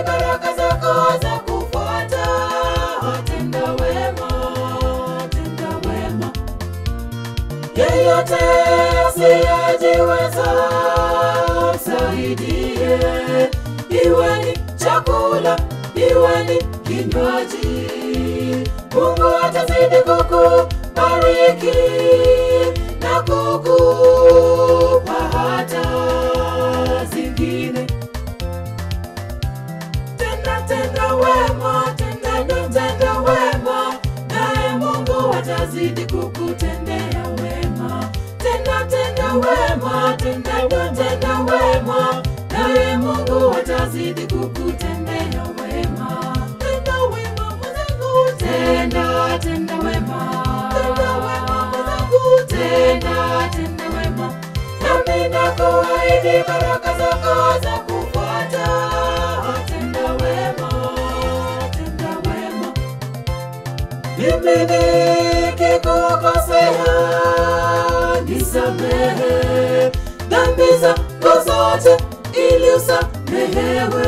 baraka zako za kufuata. Tenda wema, tenda wema. Yeyote asiyejiweza msaidie, iwe ni chakula, iwe ni kinywaji. Mungu atazidi kukubariki na kukupa hata zingine. Tenda wema, tenda wema, naye Mungu atazidi kukutendea wema. Tenda wema, tenda wema, naye Mungu atazidi kukutendea wema. Tenda wema mwanangu, tenda wema. Tenda wema mwanangu, tenda wema. Nami nakuahidi baraka zako za kufuata. Tenda wema, tenda wema. Mimi nikikukosea nisamehe dhambi zako zote ili usamehewe.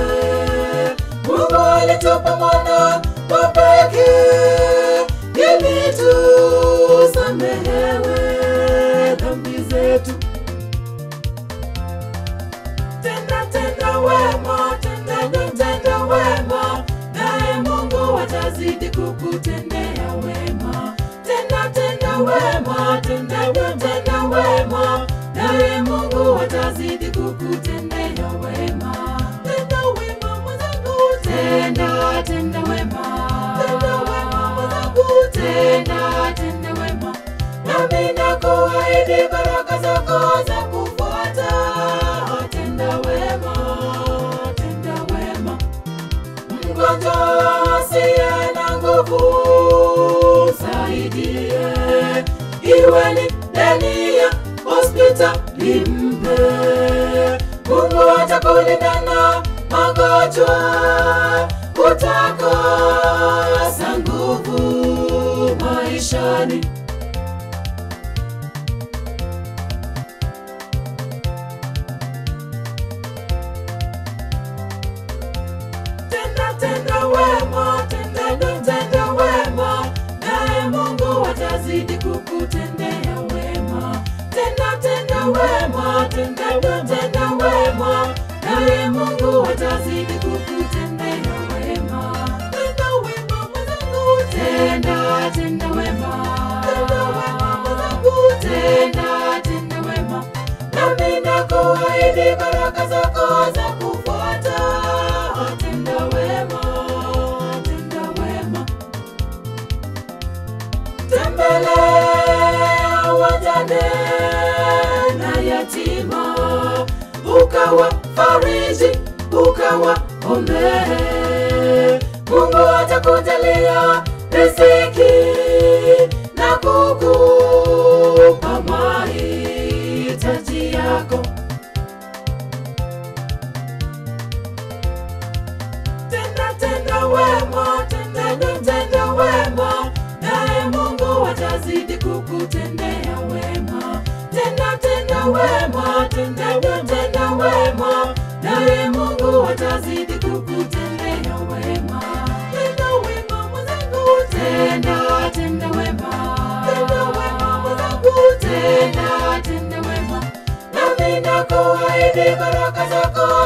Mungu alitupa mwana wa pekee ili tusamehewe dhambi zetu. Tenda wema, tenda wema, naye Mungu atazidi kukutendea wema. Tenda wema, tenda wema, naye Mungu atazidi kukutendea wema. Tenda wema mwanangu, tenda wema. Tenda wema mwanangu, tenda wema. Nami nakuahidi baraka zako za kufuata. Tenda wema, tenda wema. Mgonjwa asiye na nguvu msaidie, iwe ni deni ya hospitali mpe. Mungu atakulinda na magonjwa, utakosa nguvu maishani. Tenda wema, tenda wema, naye Mungu atazidi kukutendea wema. Tenda wema, tenda wema, naye Mungu atazidi kukutendea wema. Tenda wema mwanangu, tenda wema. Tenda wema mwanangu, tenda wema. Nami nakuahidi baraka zako za kufuata. Tenda wema, tenda wema. Tembelea wajane na yatima, ukawafariji, ukawaombee. Mungu atakujalia riziki na kukupa mahitaji yako. Tenda wema, tenda wema, naye Mungu atazidi kukutendea wema. Tenda wema, tenda wema, naye Mungu atazidi kukutendea wema. Tenda wema mwanangu, tenda wema. Tenda wema mwanangu, tenda wema. Nami nakuahidi baraka zako